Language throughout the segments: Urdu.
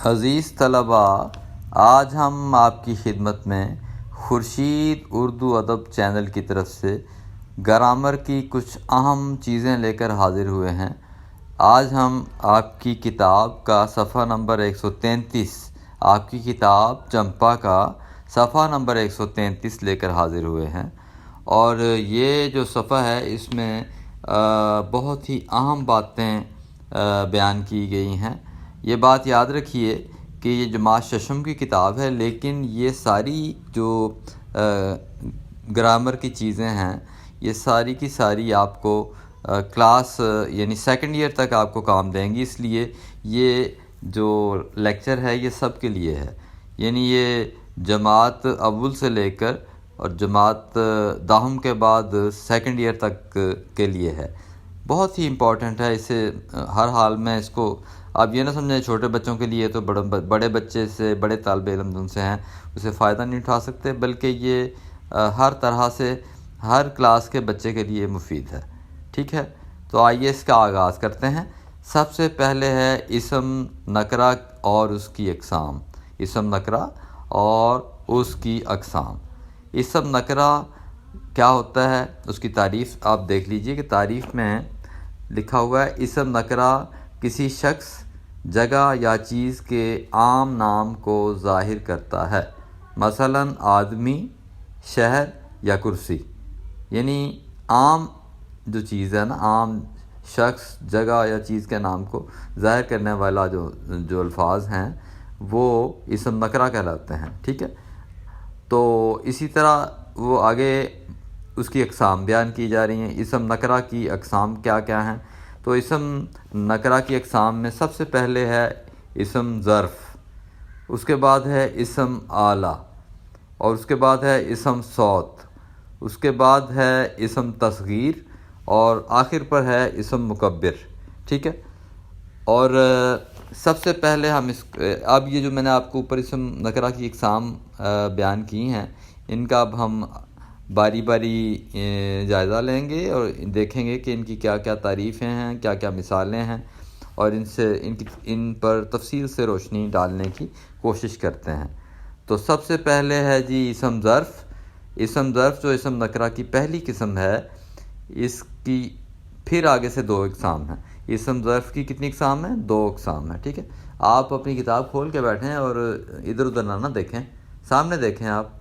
عزیز طلباء، آج ہم آپ کی خدمت میں خورشید اردو ادب چینل کی طرف سے گرامر کی کچھ اہم چیزیں لے کر حاضر ہوئے ہیں۔ آج ہم آپ کی کتاب کا صفحہ نمبر 133، آپ کی کتاب چمپا کا صفحہ نمبر 133 لے کر حاضر ہوئے ہیں، اور یہ جو صفحہ ہے اس میں بہت ہی اہم باتیں بیان کی گئی ہیں۔ یہ بات یاد رکھیے کہ یہ جماعت ششم کی کتاب ہے، لیکن یہ ساری جو گرامر کی چیزیں ہیں یہ ساری کی ساری آپ کو کلاس یعنی سیکنڈ ایئر تک آپ کو کام دیں گی، اس لیے یہ جو لیکچر ہے یہ سب کے لیے ہے، یعنی یہ جماعت اول سے لے کر اور جماعت داہم کے بعد سیکنڈ ایئر تک کے لیے ہے۔ بہت ہی امپورٹنٹ ہے، اسے ہر حال میں اس کو آپ یہ نہ سمجھیں چھوٹے بچوں کے لیے تو بڑے بچے سے بڑے طالب علم جن سے ہیں اسے فائدہ نہیں اٹھا سکتے، بلکہ یہ ہر طرح سے ہر کلاس کے بچے کے لیے مفید ہے۔ ٹھیک ہے، تو آئیے اس کا آغاز کرتے ہیں۔ سب سے پہلے ہے اسم نکرہ اور اس کی اقسام۔ اسم نکرہ اور اس کی اقسام۔ اسم نکرہ کیا ہوتا ہے، اس کی تعریف آپ دیکھ لیجئے کہ تعریف میں لکھا ہوا ہے اسم نکرہ کسی شخص، جگہ یا چیز کے عام نام کو ظاہر کرتا ہے، مثلا آدمی، شہر یا کرسی۔ یعنی عام جو چیز ہے نا، عام شخص، جگہ یا چیز کے نام کو ظاہر کرنے والا جو الفاظ ہیں وہ اسم نکرہ کہلاتے ہیں۔ ٹھیک ہے، تو اسی طرح وہ آگے اس کی اقسام بیان کی جا رہی ہیں۔ اسم نکرہ کی اقسام کیا کیا ہیں؟ تو اسم نکرہ کی اقسام میں سب سے پہلے ہے اسم ظرف، اس کے بعد ہے اسم آلہ، اور اس کے بعد ہے اسم صوت، اس کے بعد ہے اسم تصغیر، اور آخر پر ہے اسم مکبر۔ ٹھیک ہے، اور سب سے پہلے ہم اب یہ جو میں نے آپ کو اوپر اسم نکرہ کی اقسام بیان کی ہیں، ان کا اب ہم باری باری جائزہ لیں گے اور دیکھیں گے کہ ان کی کیا کیا تعریفیں ہیں، کیا کیا مثالیں ہیں، اور ان پر تفصیل سے روشنی ڈالنے کی کوشش کرتے ہیں۔ تو سب سے پہلے ہے جی اسم ظرف۔ اسم ظرف جو اسم نکرہ کی پہلی قسم ہے، اس کی پھر آگے سے دو اقسام ہیں۔ اسم ظرف کی کتنی اقسام ہیں؟ دو اقسام ہیں۔ ٹھیک ہے، آپ اپنی کتاب کھول کے بیٹھیں اور ادھر ادھر نہ دیکھیں، سامنے دیکھیں۔ آپ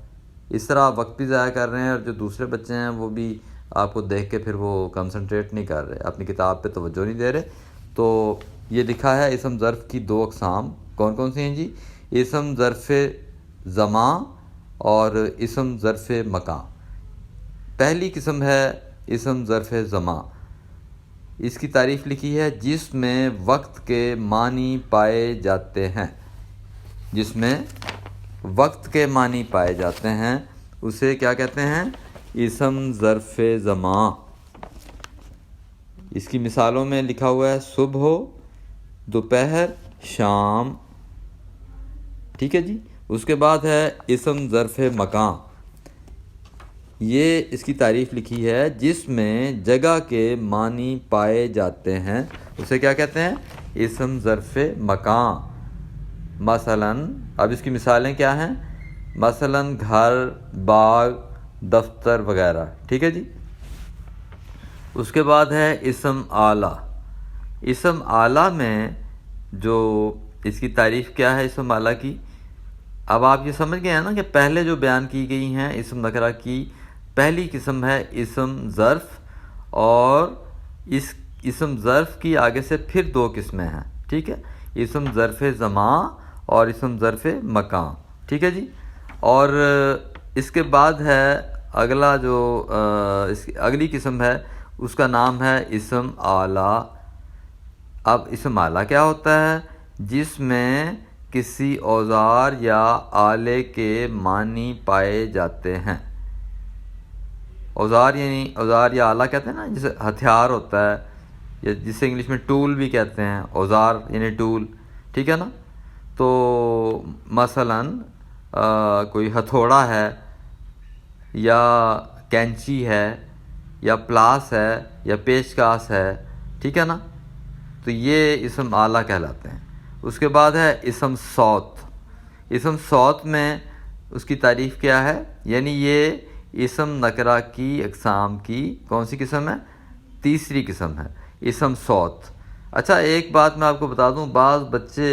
اس طرح وقت بھی ضائع کر رہے ہیں، اور جو دوسرے بچے ہیں وہ بھی آپ کو دیکھ کے پھر وہ کنسنٹریٹ نہیں کر رہے، اپنی کتاب پہ توجہ نہیں دے رہے۔ تو یہ لکھا ہے اسم ظرف کی دو اقسام، کون کون سی ہیں جی؟ اسم ظرف زمان اور اسم ظرف مکان۔ پہلی قسم ہے اسم ظرف زمان، اس کی تعریف لکھی ہے جس میں وقت کے معنی پائے جاتے ہیں۔ جس میں وقت کے معنی پائے جاتے ہیں اسے کیا کہتے ہیں؟ اسم ظرف زمان۔ اس کی مثالوں میں لکھا ہوا ہے صبح، دوپہر، شام۔ ٹھیک ہے جی، اس کے بعد ہے اسم ظرف مکان۔ یہ اس کی تعریف لکھی ہے جس میں جگہ کے معنی پائے جاتے ہیں، اسے کیا کہتے ہیں؟ اسم ظرف مکان۔ مثلا اب اس کی مثالیں کیا ہیں؟ مثلا گھر، باغ، دفتر وغیرہ۔ ٹھیک ہے جی، اس کے بعد ہے اسم آلہ۔ اسم آلہ میں جو اس کی تعریف کیا ہے اسم آلہ کی؟ اب آپ یہ سمجھ گئے ہیں نا کہ پہلے جو بیان کی گئی ہیں اسم نکرہ کی پہلی قسم ہے اسم ظرف، اور اس اسم ظرف کی آگے سے پھر دو قسمیں ہیں۔ ٹھیک ہے، اسم ظرف زمان اور اسم ظرف مکان۔ ٹھیک ہے جی، اور اس کے بعد ہے اگلا جو اگلی قسم ہے اس کا نام ہے اسم آلہ۔ اب اسم آلہ کیا ہوتا ہے؟ جس میں کسی اوزار یا آلے کے معنی پائے جاتے ہیں۔ اوزار یعنی اوزار یا آلہ کہتے ہیں نا، جسے ہتھیار ہوتا ہے، یا جسے انگلش میں ٹول بھی کہتے ہیں، اوزار یعنی ٹول۔ ٹھیک ہے نا، تو مثلا کوئی ہتھوڑا ہے، یا کینچی ہے، یا پلاس ہے، یا پیچ کاس ہے۔ ٹھیک ہے نا، تو یہ اسم آلہ کہلاتے ہیں۔ اس کے بعد ہے اسم صوت. اسم صوت میں اس کی تعریف کیا ہے؟ یعنی یہ اسم نکرہ کی اقسام کی کون سی قسم ہے؟ تیسری قسم ہے اسم صوت. اچھا ایک بات میں آپ کو بتا دوں، بعض بچے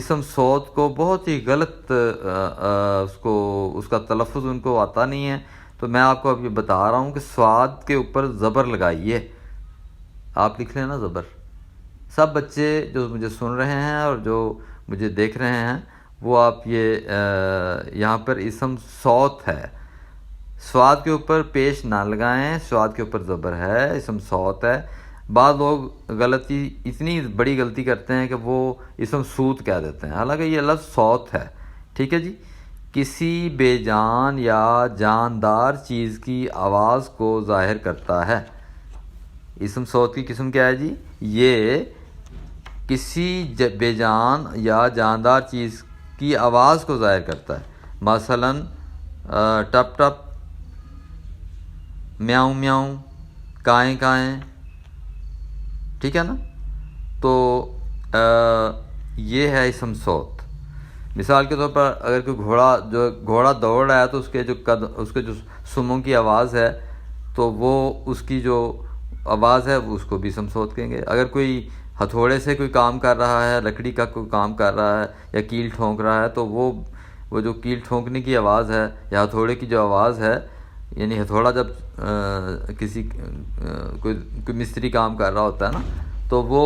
اسم صوت کو بہت ہی غلط اس کا تلفظ ان کو آتا نہیں ہے، تو میں آپ کو اب یہ بتا رہا ہوں کہ سواد کے اوپر زبر لگائیے. آپ لکھ لیں نا زبر. سب بچے جو مجھے سن رہے ہیں اور جو مجھے دیکھ رہے ہیں وہ آپ یہ یہاں پر اسم صوت ہے، سواد کے اوپر پیش نہ لگائیں، سواد کے اوپر زبر ہے، اسم صوت ہے. بعض لوگ غلطی اتنی بڑی غلطی کرتے ہیں کہ وہ اسم سوت کہہ دیتے ہیں، حالانکہ یہ لفظ صوت ہے. ٹھیک ہے جی. کسی بے جان یا جاندار چیز کی آواز کو ظاہر کرتا ہے. اسم صوت کی قسم کیا ہے جی؟ یہ کسی بے جان یا جاندار چیز کی آواز کو ظاہر کرتا ہے. مثلاً ٹپ ٹپ، میاؤں میاؤں، کائیں کائیں. ٹھیک ہے نا؟ تو یہ ہے اسم صوت. مثال کے طور پر اگر کوئی گھوڑا دوڑ رہا ہے تو اس کے جو سموں کی آواز ہے تو وہ اس کی جو آواز ہے وہ اس کو بھی اسم صوت کہیں گے. اگر کوئی ہتھوڑے سے کوئی کام کر رہا ہے، لکڑی کا کوئی کام کر رہا ہے یا کیل ٹھونک رہا ہے تو وہ جو کیل ٹھونکنے کی آواز ہے یا ہتھوڑے کی جو آواز ہے، یعنی ہتھوڑا جب کوئی مستری کام کر رہا ہوتا ہے نا تو وہ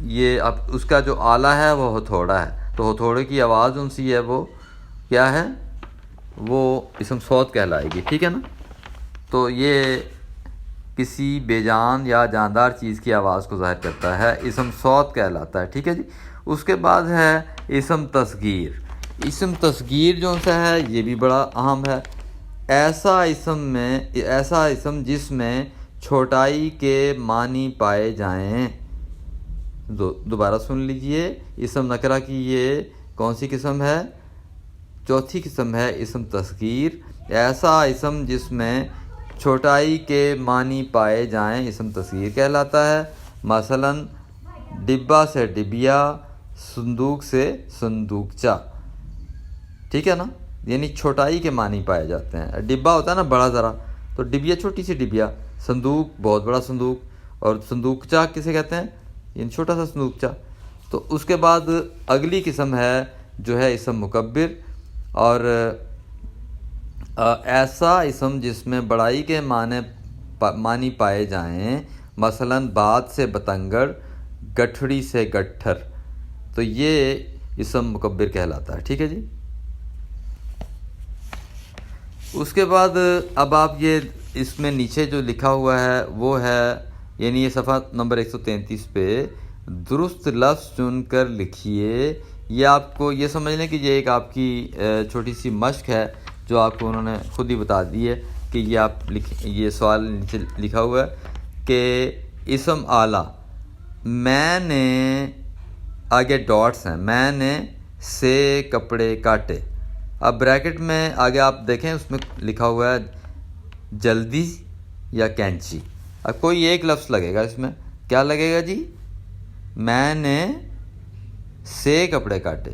یہ اب اس کا جو آلہ ہے وہ ہتھوڑا ہے، تو ہتھوڑے کی آواز ان سی ہے وہ کیا ہے؟ وہ اسم صوت کہلائے گی. ٹھیک ہے نا؟ تو یہ کسی بے جان یا جاندار چیز کی آواز کو ظاہر کرتا ہے، اسم صوت کہلاتا ہے. ٹھیک ہے جی. اس کے بعد ہے اسم تصغیر. اسم تصغیر جو سا ہے یہ بھی بڑا اہم ہے. ایسا اسم جس میں چھوٹائی کے معنی پائے جائیں. دوبارہ سن لیجئے، اسم نکرہ کی یہ کون سی قسم ہے؟ چوتھی قسم ہے اسم تصغیر. ایسا اسم جس میں چھوٹائی کے معنی پائے جائیں اسم تصغیر کہلاتا ہے. مثلاً ڈبہ سے ڈبیا، صندوق سے صندوقچہ. ٹھیک ہے نا؟ یعنی چھوٹائی کے معنی پائے جاتے ہیں. ڈبہ ہوتا ہے نا بڑا ذرا، تو ڈبیا چھوٹی سی ڈبیا، صندوق بہت بڑا صندوق، اور صندوقچہ کسے کہتے ہیں؟ یعنی چھوٹا سا صندوقچہ. تو اس کے بعد اگلی قسم ہے جو ہے اسم مکبر. اور ایسا اسم جس میں بڑائی کے معنی پائے جائیں، مثلاً بات سے بتنگڑ، گٹھڑی سے گٹھر، تو یہ اسم مکبر کہلاتا ہے. ٹھیک ہے جی. اس کے بعد اب آپ یہ اس میں نیچے جو لکھا ہوا ہے وہ ہے، یعنی یہ صفحہ نمبر 133 پہ درست لفظ چن کر لکھیے. یہ آپ کو یہ سمجھ لیں کہ یہ ایک آپ کی چھوٹی سی مشق ہے جو آپ کو انہوں نے خود ہی بتا دی ہے کہ یہ آپ یہ سوال نیچے لکھا ہوا ہے کہ اسم اعلیٰ میں نے، آگے ڈاٹس ہیں، میں نے سے کپڑے کاٹے. اب بریکٹ میں آگے آپ دیکھیں اس میں لکھا ہوا ہے جلدی یا کینچی. اب کوئی ایک لفظ لگے گا اس میں، کیا لگے گا جی؟ میں نے سے کپڑے کاٹے.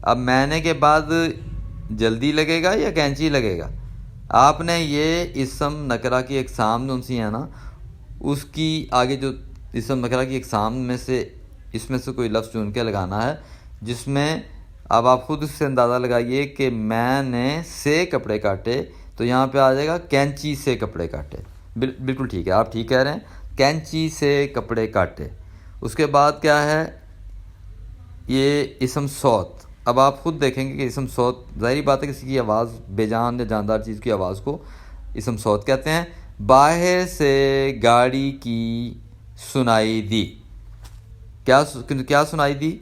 اب میں نے کے بعد جلدی لگے گا یا کینچی لگے گا؟ آپ نے یہ اسم نکرہ کی اقسام جو سی ہیں نا، اس کی آگے جو اسم نکرہ کی اقسام میں سے اس میں سے کوئی لفظ چن کے لگانا ہے جس میں اب آپ خود اس سے اندازہ لگائیے کہ میں نے سے کپڑے کاٹے، تو یہاں پہ آ جائے گا کینچی سے کپڑے کاٹے. بالکل ٹھیک ہے، آپ ٹھیک کہہ رہے ہیں، کینچی سے کپڑے کاٹے. اس کے بعد کیا ہے؟ یہ اسم صوت. اب آپ خود دیکھیں گے کہ اسم صوت ظاہری بات ہے کسی کی آواز، بے جان یا جاندار چیز کی آواز کو اسم صوت کہتے ہیں. باہر سے گاڑی کی سنائی دی. کیا سنائی دی؟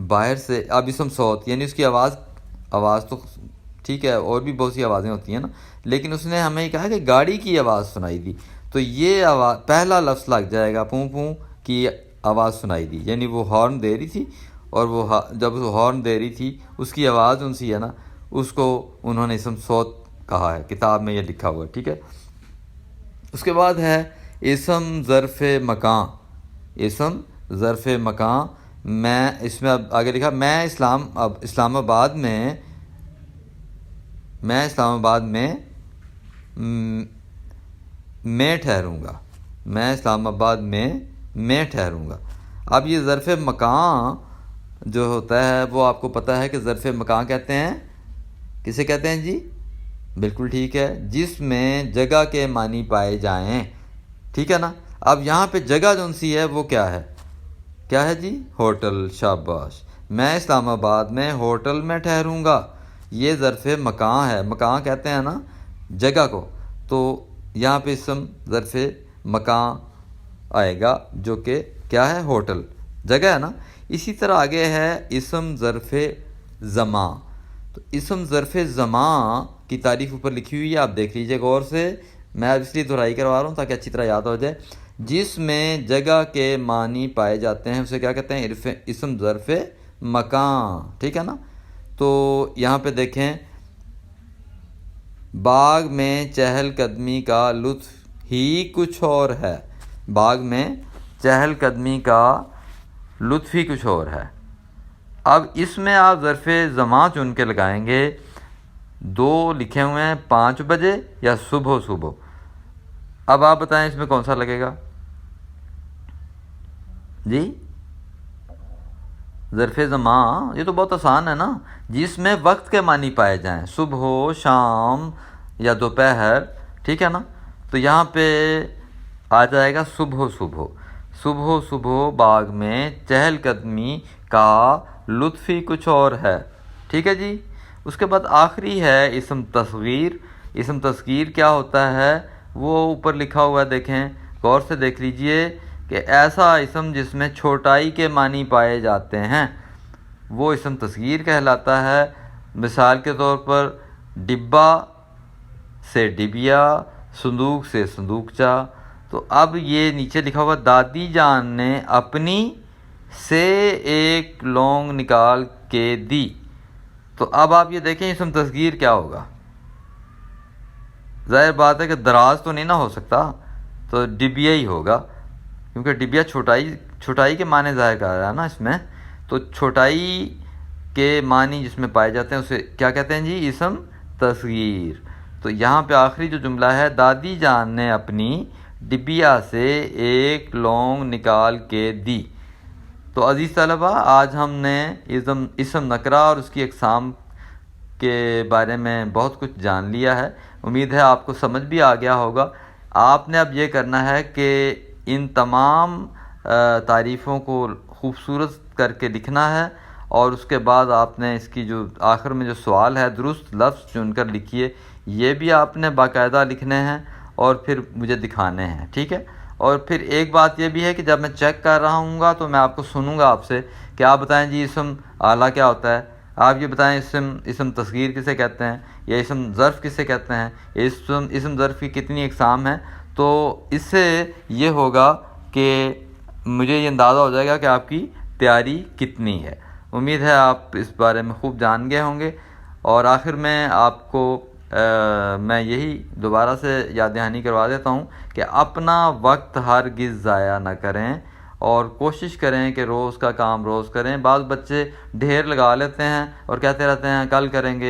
باہر سے. اب اسم صوت یعنی اس کی آواز تو ٹھیک ہے، اور بھی بہت سی آوازیں ہوتی ہیں نا، لیکن اس نے ہمیں کہا کہ گاڑی کی آواز سنائی دی، تو یہ آواز پہلا لفظ لگ جائے گا، پوں پوں کی آواز سنائی دی. یعنی وہ ہارن دے رہی تھی، اور وہ جب وہ ہارن دے رہی تھی اس کی آواز ان سی ہے نا، اس کو انہوں نے اسم صوت کہا ہے، کتاب میں یہ لکھا ہوا ہے. ٹھیک ہے. اس کے بعد ہے اسم ظرف مکان. اسم ظرف مکان میں، اس میں اب آگے لکھا میں اسلام آباد میں ٹھہروں گا، میں اسلام آباد میں ٹھہروں گا۔ اب یہ ظرف مکان جو ہوتا ہے وہ آپ کو پتہ ہے کہ ظرف مکان کہتے ہیں، کسے کہتے ہیں جی؟ بالکل ٹھیک ہے، جس میں جگہ کے معنی پائے جائیں، ٹھیک ہے نا۔ اب یہاں پہ جگہ جون سی ہے وہ کیا ہے جی؟ ہوٹل، شاباش، میں اسلام آباد میں ہوٹل میں ٹھہروں گا، یہ ظرف مکان ہے، مکان کہتے ہیں نا جگہ کو، تو یہاں پہ اسم ظرف مکان آئے گا جو کہ کیا ہے؟ ہوٹل، جگہ ہے نا۔ اسی طرح آگے ہے اسم ظرف زمان، تو اسم ظرف زمان کی تعریف اوپر لکھی ہوئی ہے، آپ دیکھ لیجئے غور سے، میں اب اس لیے دہرائی کروا رہا ہوں تاکہ اچھی طرح یاد ہو جائے۔ جس میں جگہ کے معنی پائے جاتے ہیں اسے کیا کہتے ہیں؟ اسم ظرف مکان، ٹھیک ہے نا۔ تو یہاں پہ دیکھیں، باغ میں چہل قدمی کا لطف ہی کچھ اور ہے، باغ میں چہل قدمی کا لطف ہی کچھ اور ہے۔ اب اس میں آپ ظرف زمان چن کے لگائیں گے، دو لکھے ہوئے ہیں 5 بجے یا صبح۔ اب آپ بتائیں اس میں کون سا لگے گا جی؟ ظرف زمان، یہ تو بہت آسان ہے نا، جس میں وقت کے معنی پائے جائیں، صبح، شام یا دوپہر، ٹھیک ہے نا۔ تو یہاں پہ آ جائے گا صبح باغ میں چہل قدمی کا لطف ہی کچھ اور ہے، ٹھیک ہے جی۔ اس کے بعد آخری ہے اسم تصغیر۔ اسم تصغیر کیا ہوتا ہے وہ اوپر لکھا ہوا ہے، دیکھیں غور سے دیکھ لیجئے کہ ایسا اسم جس میں چھوٹائی کے معنی پائے جاتے ہیں وہ اسم تصغیر کہلاتا ہے۔ مثال کے طور پر ڈبہ سے ڈبیا، صندوق سے صندوقچہ۔ تو اب یہ نیچے لکھا ہوا دادی جان نے اپنی سے ایک لونگ نکال کے دی، تو اب آپ یہ دیکھیں اسم تصغیر کیا ہوگا۔ ظاہر بات ہے کہ دراز تو نہیں نہ ہو سکتا، تو ڈبیا ہی ہوگا، کیونکہ ڈبیا چھوٹائی کے معنی ظاہر کر رہا ہے نا اس میں، تو چھوٹائی کے معنی جس میں پائے جاتے ہیں اسے کیا کہتے ہیں جی؟ اسم تصغیر۔ تو یہاں پہ آخری جو جملہ ہے، دادی جان نے اپنی ڈبیا سے ایک لونگ نکال کے دی۔ تو عزیز طلبہ، آج ہم نے اسم نکرہ اور اس کی اقسام کے بارے میں بہت کچھ جان لیا ہے، امید ہے آپ کو سمجھ بھی آ گیا ہوگا۔ آپ نے اب یہ کرنا ہے کہ ان تمام تعریفوں کو خوبصورت کر کے لکھنا ہے، اور اس کے بعد آپ نے اس کی جو آخر میں جو سوال ہے درست لفظ چن کر لکھیے، یہ بھی آپ نے باقاعدہ لکھنے ہیں اور پھر مجھے دکھانے ہیں، ٹھیک ہے۔ اور پھر ایک بات یہ بھی ہے کہ جب میں چیک کر رہا ہوں گا تو میں آپ کو سنوں گا آپ سے کہ آپ بتائیں جی اسم اعلیٰ کیا ہوتا ہے، آپ یہ بتائیں اسم تصغیر کسے کہتے ہیں، یا اسم ظرف کسے کہتے ہیں، یا اسم ظرف کی کتنی اقسام ہیں۔ تو اس سے یہ ہوگا کہ مجھے یہ اندازہ ہو جائے گا کہ آپ کی تیاری کتنی ہے۔ امید ہے آپ اس بارے میں خوب جان گئے ہوں گے۔ اور آخر میں آپ کو میں یہی دوبارہ سے یاد دہانی کروا دیتا ہوں کہ اپنا وقت ہرگز ضائع نہ کریں، اور کوشش کریں کہ روز کا کام روز کریں۔ بعض بچے ڈھیر لگا لیتے ہیں اور کہتے رہتے ہیں کل کریں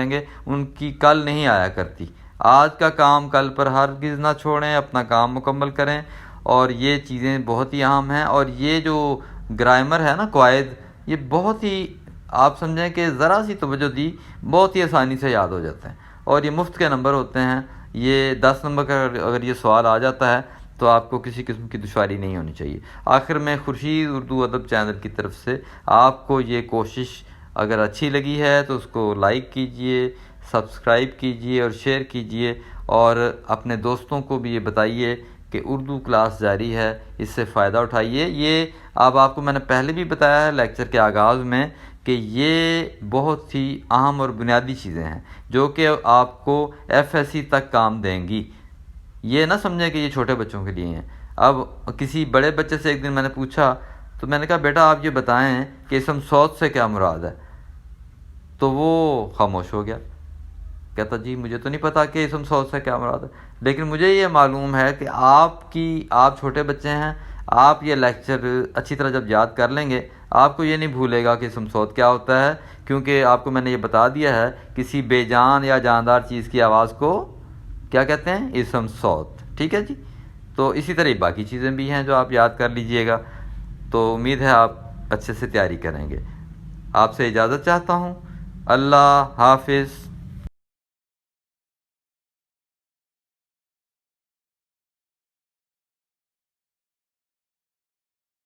گے، ان کی کل نہیں آیا کرتی۔ آج کا کام کل پر ہرگز نہ چھوڑیں، اپنا کام مکمل کریں، اور یہ چیزیں بہت ہی اہم ہیں۔ اور یہ جو گرامر ہے نا، قواعد، یہ بہت ہی آپ سمجھیں کہ ذرا سی توجہ دی بہت ہی آسانی سے یاد ہو جاتے ہیں، اور یہ مفت کے نمبر ہوتے ہیں۔ یہ 10 نمبر کا اگر یہ سوال آ جاتا ہے تو آپ کو کسی قسم کی دشواری نہیں ہونی چاہیے۔ آخر میں خورشید اردو ادب چینل کی طرف سے آپ کو یہ کوشش اگر اچھی لگی ہے تو اس کو لائک کیجئے، سبسکرائب کیجئے اور شیئر کیجئے، اور اپنے دوستوں کو بھی یہ بتائیے کہ اردو کلاس جاری ہے، اس سے فائدہ اٹھائیے۔ یہ اب آپ کو میں نے پہلے بھی بتایا ہے لیکچر کے آغاز میں کہ یہ بہت ہی اہم اور بنیادی چیزیں ہیں جو کہ آپ کو FSC تک کام دیں گی۔ یہ نہ سمجھیں کہ یہ چھوٹے بچوں کے لیے ہیں۔ اب کسی بڑے بچے سے ایک دن میں نے پوچھا تو میں نے کہا بیٹا آپ یہ بتائیں کہ اسم صوت سے کیا مراد ہے، تو وہ خاموش ہو گیا، کہتا جی مجھے تو نہیں پتا کہ اسم صوت سے کیا مراد ہے، لیکن مجھے یہ معلوم ہے کہ آپ چھوٹے بچے ہیں، آپ یہ لیکچر اچھی طرح جب یاد کر لیں گے آپ کو یہ نہیں بھولے گا کہ اسم صوت کیا ہوتا ہے، کیونکہ آپ کو میں نے یہ بتا دیا ہے کسی بے جان یا جاندار چیز کی آواز کو کیا کہتے ہیں، اسم صوت. ٹھیک ہے جی. تو اسی طرح باقی چیزیں بھی ہیں جو آپ یاد کر لیجئے گا. تو امید ہے آپ اچھے سے تیاری کریں گے. آپ سے اجازت چاہتا ہوں. اللہ حافظ.